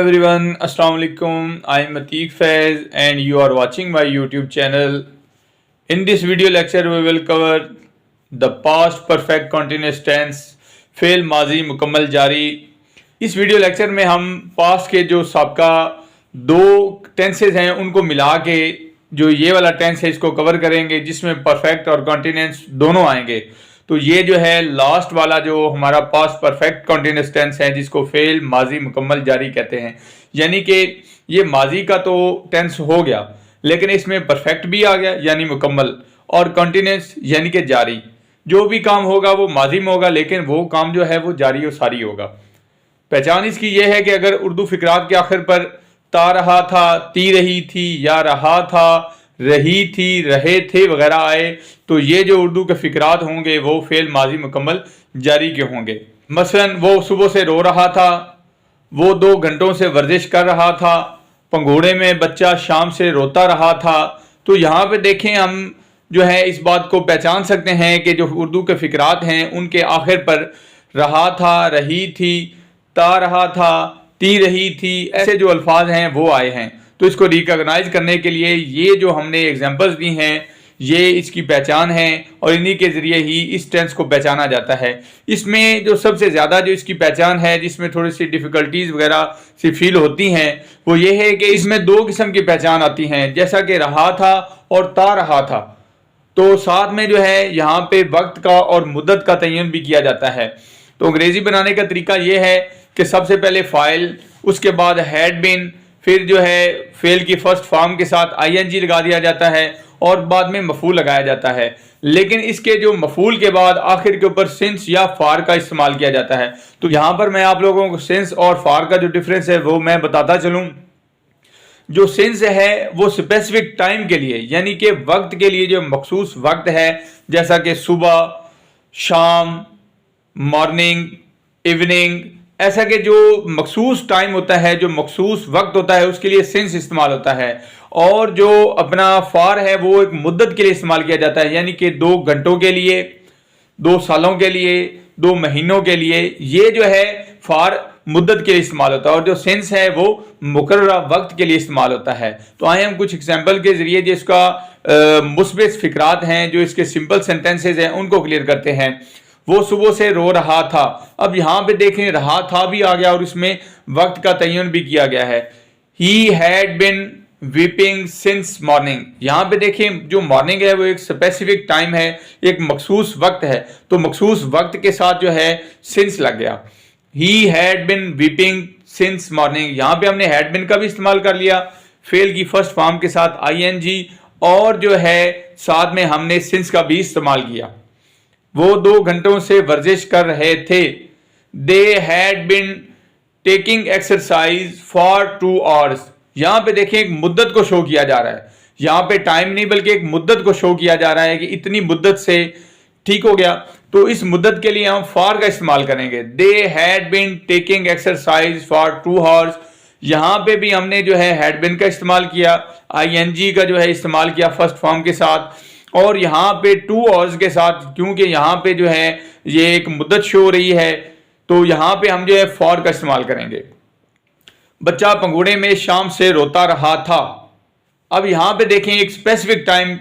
everyone, Assalamu alaikum. I am Atiq Faiz and you are watching my YouTube channel. In this video lecture we will cover the past perfect continuous tense fail माजी मुकम्मल जारी। इस video lecture में हम past के जो साबका दो टेंसेज हैं उनको मिला के जो ये वाला टेंस है इसको कवर करेंगे, जिसमें परफेक्ट और कॉन्टिन्यूस दोनों आएंगे। तो ये जो है लास्ट वाला जो हमारा पास्ट परफेक्ट कॉन्टिन्यूस टेंस है जिसको फेल माजी मुकम्मल जारी कहते हैं, यानी कि ये माजी का तो टेंस हो गया लेकिन इसमें परफेक्ट भी आ गया यानी मुकम्मल, और कॉन्टिन्यूस यानी कि जारी। जो भी काम होगा वो माजी में होगा लेकिन वो काम जो है वो जारी और सारी होगा। पहचान इसकी ये है कि अगर उर्दू फिकरात के आखिर पर ता रहा था, ती रही थी या रहा था, रही थी, रहे थे वगैरह आए तो ये जो उर्दू के फिकरात होंगे वो फेल माजी मुकम्मल जारी के होंगे। मसलन वो सुबह से रो रहा था, वो 2 घंटों से वर्जिश कर रहा था, पंघोड़े में बच्चा शाम से रोता रहा था। तो यहाँ पे देखें हम जो है इस बात को पहचान सकते हैं कि जो उर्दू के फिकरात हैं उनके आखिर पर रहा था, रही थी, ता रहा था, ती रही थी, ऐसे जो अल्फाज हैं वो आए हैं। तो इसको रिकॉग्नाइज करने के लिए ये जो हमने एग्जांपल्स दी हैं ये इसकी पहचान है और इन्हीं के ज़रिए ही इस टेंस को पहचाना जाता है। इसमें जो सबसे ज़्यादा जो इसकी पहचान है, जिसमें थोड़ी सी डिफ़िकल्टीज़ वगैरह सी फील होती हैं, वो ये है कि इसमें 2 किस्म की पहचान आती हैं, जैसा कि रहा था और ता रहा था। तो साथ में जो है यहाँ पे वक्त का और मुद्दत का तयन भी किया जाता है। तो अंग्रेज़ी बनाने का तरीका ये है कि सबसे पहले फ़ाइल, उसके बाद हैड बीन, फिर जो है फेल की फर्स्ट फॉर्म के साथ आईएनजी लगा दिया जाता है और बाद में मफूल लगाया जाता है। लेकिन इसके जो मफूल के बाद आखिर के ऊपर सिंस या फार का इस्तेमाल किया जाता है। तो यहाँ पर मैं आप लोगों को सिंस और फार का जो डिफरेंस है वो मैं बताता चलूँ। जो सिंस है वो स्पेसिफिक टाइम के लिए यानी कि वक्त के लिए जो मखसूस वक्त है, जैसा कि सुबह, शाम, मॉर्निंग, इवनिंग, ऐसा कि जो मखसूस टाइम होता है, जो मखसूस वक्त होता है उसके लिए सिंस इस्तेमाल होता है। और जो अपना फार है वो एक मुद्दत के लिए इस्तेमाल किया जाता है, यानी कि 2 घंटों के लिए, 2 सालों के लिए, 2 महीनों के लिए, ये जो है फार मुद्दत के लिए इस्तेमाल होता है। और जो सिंस है वो मुकर्ररा वक्त के लिए इस्तेमाल होता है। तो आए हम कुछ एग्जाम्पल के जरिए जिसका मुस्बित फिकरात हैं, जो इसके सिंपल सेंटेंसेज हैं उनको क्लियर करते हैं। वो सुबह से रो रहा था, अब यहाँ पे देखें रहा था भी आ गया और इसमें वक्त का तयन भी किया गया है। He had been weeping since morning, यहाँ पे देखें जो मॉर्निंग है वो एक स्पेसिफिक टाइम है, एक मखसूस वक्त है, तो मखसूस वक्त के साथ जो है सिंस लग गया। He had been weeping since morning, यहाँ पे हमने हैड बिन का भी इस्तेमाल कर लिया फेल की फर्स्ट फॉर्म के साथ आईएनजी, और जो है साथ में हमने सिंस का भी इस्तेमाल किया। वो 2 घंटों से वर्जिश कर रहे थे। They had been taking exercise for 2 hours, यहाँ पे देखें एक मुद्दत को शो किया जा रहा है, यहाँ पे टाइम नहीं बल्कि एक मुद्दत को शो किया जा रहा है कि इतनी मुद्दत से ठीक हो गया। तो इस मुद्दत के लिए हम फॉर का इस्तेमाल करेंगे। They had been taking exercise for 2 hours, यहाँ पे भी हमने जो है हैड बिन का इस्तेमाल किया, आईएनजी का जो है इस्तेमाल किया फर्स्ट फॉर्म के साथ, और यहाँ पे 2 आवर्स के साथ, क्योंकि यहाँ पे जो है ये एक मुद्दत शो हो रही है तो यहाँ पे हम जो है फॉर का इस्तेमाल करेंगे। बच्चा पंघोड़े में शाम से रोता रहा था, अब यहाँ पे देखें एक स्पेसिफिक टाइम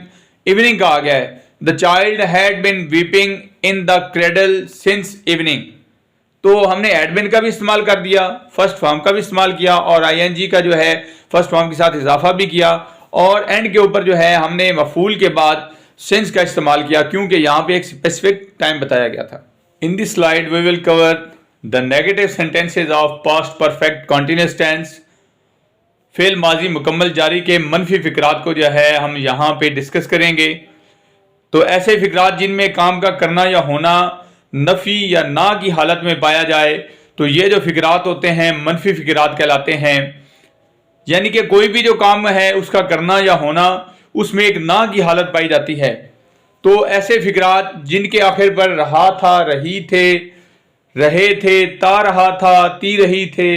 इवनिंग का आ गया है। The child had been weeping in the cradle since evening, तो हमने हैड बिन का भी इस्तेमाल कर दिया, फर्स्ट फॉर्म का भी इस्तेमाल किया और आईएनजी का जो है फर्स्ट फॉर्म के साथ इजाफा भी किया, और एंड के ऊपर जो है हमने मफूल के बाद सिंस का इस्तेमाल किया क्योंकि यहाँ पे एक स्पेसिफिक टाइम बताया गया था। In this slide we will cover the negative sentences of past perfect continuous tense. फेल माजी मुकम्मल जारी के मनफी फिकरात को जो है हम यहाँ पे डिस्कस करेंगे। तो ऐसे फिकरात जिनमें काम का करना या होना नफ़ी या ना की हालत में पाया जाए, तो ये जो फिकरात होते हैं मनफी फिकरात कहलाते हैं, यानी कि कोई भी जो काम है उसका करना या होना उसमें एक ना की हालत पाई जाती है। तो ऐसे फिकरात जिनके आखिर पर रहा था, रही थे, रहे थे, ता रहा था, ती रही थे,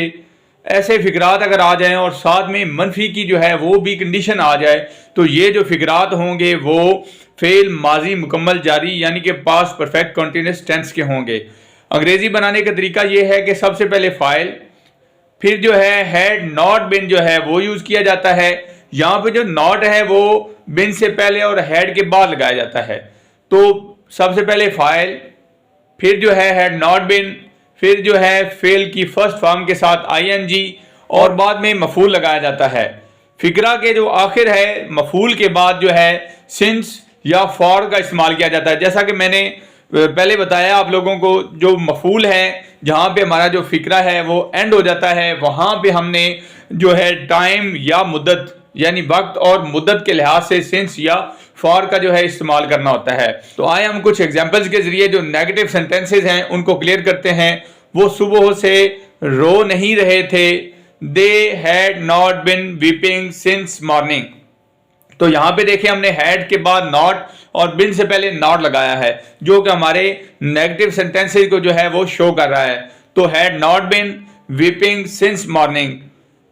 ऐसे फिकरात अगर आ जाएं और साथ में मनफी की जो है वो भी कंडीशन आ जाए, तो ये जो फिकरात होंगे वो फेल माजी मुकम्मल जारी यानी कि पास्ट परफेक्ट कॉन्टिन्यूस टेंस के होंगे। अंग्रेजी बनाने का तरीका ये है कि सबसे पहले फाइल, फिर जो है हैड नॉट बिन जो है वो यूज किया जाता है। यहाँ पे जो नॉट है वो बिन से पहले और हैड के बाद लगाया जाता है। तो सबसे पहले फाइल, फिर जो है हैड नॉट बिन, फिर जो है फेल की फर्स्ट फॉर्म के साथ आईएनजी और बाद में मफूल लगाया जाता है। फिक्रा के जो आखिर है मफूल के बाद जो है सिंस या फॉर का इस्तेमाल किया जाता है। जैसा कि मैंने पहले बताया आप लोगों को, जो मफूल है जहाँ पे हमारा जो फिक्रा है वो एंड हो जाता है, वहाँ पे हमने जो है टाइम या मुद्दत यानी वक्त और मुद्दत के लिहाज से सिंस या फॉर का जो है इस्तेमाल करना होता है। तो आए हम कुछ एग्जांपल्स के जरिए जो नेगेटिव सेंटेंसेस हैं उनको क्लियर करते हैं। वो सुबह से रो नहीं रहे थे, they had not been weeping since morning. तो यहां पे देखिए हमने हैड के बाद नॉट और बिन से पहले नॉट लगाया है, जो कि हमारे नेगेटिव सेंटेंसेस को जो है वो शो कर रहा है। तो had not been weeping since morning,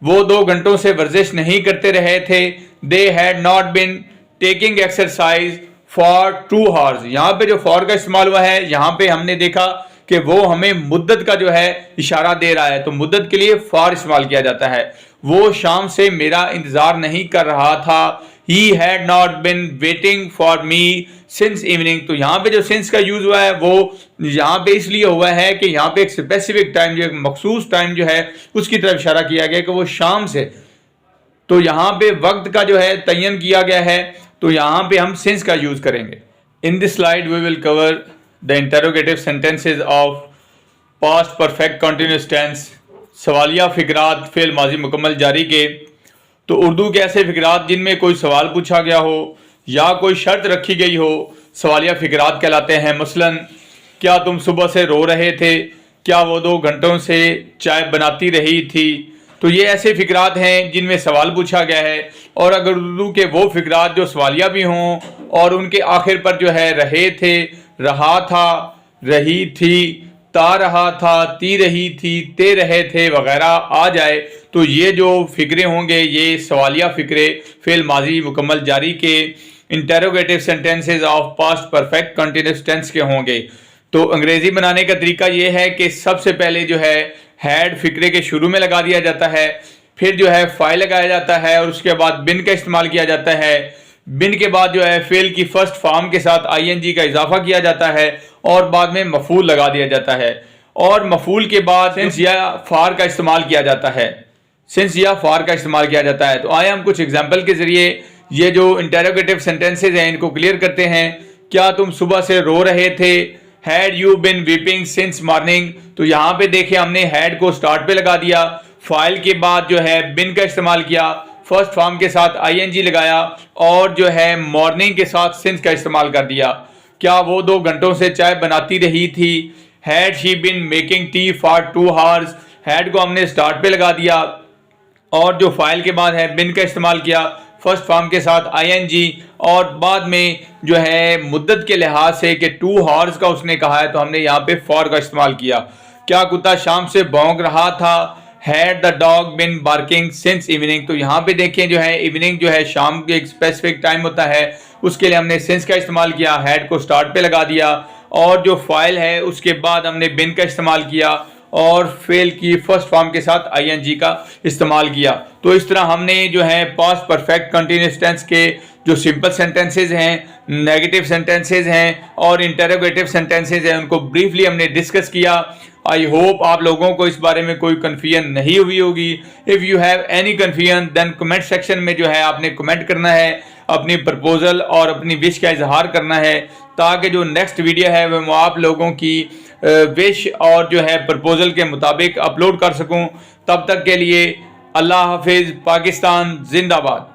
वो 2 घंटों से वर्जिश नहीं करते रहे थे। They had not been taking exercise for 2 hours. यहाँ पे जो फॉर का इस्तेमाल हुआ है, यहाँ पे हमने देखा कि वो हमें मुद्दत का जो है इशारा दे रहा है, तो मुद्दत के लिए फॉर इस्तेमाल किया जाता है। वो शाम से मेरा इंतजार नहीं कर रहा था, he had not been waiting for me since evening। तो यहाँ पे जो since का यूज हुआ है वो यहाँ पे इसलिए हुआ है कि यहाँ पे एक स्पेसिफिक टाइम जो एक मखसूस टाइम जो है उसकी तरफ इशारा किया गया कि वो शाम से, तो यहाँ पे वक्त का जो है तयन किया गया है, तो यहाँ पे हम since का यूज करेंगे। In this slide we will cover the interrogative sentences of past perfect continuous tense. सवालिया फिकरात फेल माजी मुकम्मल जारी के। तो उर्दू के ऐसे फिकरात जिनमें कोई सवाल पूछा गया हो या कोई शर्त रखी गई हो, सवालिया फिकरात कहलाते हैं। मसलन, क्या तुम सुबह से रो रहे थे, क्या वो 2 घंटों से चाय बनाती रही थी। तो ये ऐसे फिकरात हैं जिनमें सवाल पूछा गया है। और अगर उर्दू के वो फिकरात जो सवालिया भी हों और उनके आखिर पर जो है रहे थे, रहा था, रही थी, ता रहा था, ती रही थी, ते रहे थे वगैरह आ जाए, तो ये जो फिक्रे होंगे ये सवालिया फिक्रे फेल माजी मुकम्मल जारी के interrogative sentences of past perfect continuous tense के होंगे। तो अंग्रेजी बनाने का तरीका ये है कि सबसे पहले जो है हैड फिक्रे के शुरू में लगा दिया जाता है, फिर जो है फाइल लगाया जाता है और उसके बाद बिन का इस्तेमाल किया जाता है। बिन के बाद जो है फेल की फर्स्ट फॉर्म के साथ आईएनजी का इजाफा किया जाता है और बाद में मफूल लगा दिया जाता है। और मफूल के बाद सिंस या फार का इस्तेमाल किया जाता है, सिंस या फार का इस्तेमाल किया जाता है। तो आए हम कुछ एग्जाम्पल के जरिए ये जो इंटरोगेटिव सेंटेंसेज हैं इनको क्लियर करते हैं। क्या तुम सुबह से रो रहे थे, had you been weeping since morning. तो यहाँ पे देखिए हमने हैड को स्टार्ट पे लगा दिया, फाइल के बाद जो है बिन का इस्तेमाल किया, फर्स्ट फॉर्म के साथ आईएनजी लगाया और जो है मॉर्निंग के साथ सिंस का इस्तेमाल कर दिया। क्या वो 2 घंटों से चाय बनाती रही थी, had she been making tea for 2 hours. Had को हमने स्टार्ट पे लगा दिया और जो फाइल के बाद है बिन का इस्तेमाल किया, फर्स्ट फॉर्म के साथ आईएनजी और बाद में जो है मुद्दत के लिहाज से कि 2 आवर्स का उसने कहा है तो हमने यहाँ पे फॉर का इस्तेमाल किया। क्या कुत्ता शाम से भौंक रहा था, had the dog been barking since evening. तो यहाँ पे देखिए जो है इवनिंग जो है शाम के एक स्पेसिफिक टाइम होता है, उसके लिए हमने सिंस का इस्तेमाल किया, हैड को स्टार्ट पे लगा दिया और जो फाइल है उसके बाद हमने बिन का इस्तेमाल किया और फेल की फर्स्ट फॉर्म के साथ आईएनजी का इस्तेमाल किया। तो इस तरह हमने जो है पास्ट परफेक्ट कंटिन्यूअस टेंस के जो सिंपल सेंटेंसेज हैं, नेगेटिव सेंटेंसेज हैं और इंटरोगेटिव सेंटेंसेज हैं उनको ब्रीफली हमने डिस्कस किया। आई होप आप लोगों को इस बारे में कोई कन्फ्यूजन नहीं हुई होगी। If you have any confusion then comment section में जो है आपने कमेंट करना है, अपनी प्रपोजल और अपनी विश का इजहार करना है ताकि जो नेक्स्ट वीडियो है वो आप लोगों की विश और जो है प्रपोजल के मुताबिक अपलोड कर सकूं। तब तक के लिए अल्लाह हाफिज़, पाकिस्तान जिंदाबाद।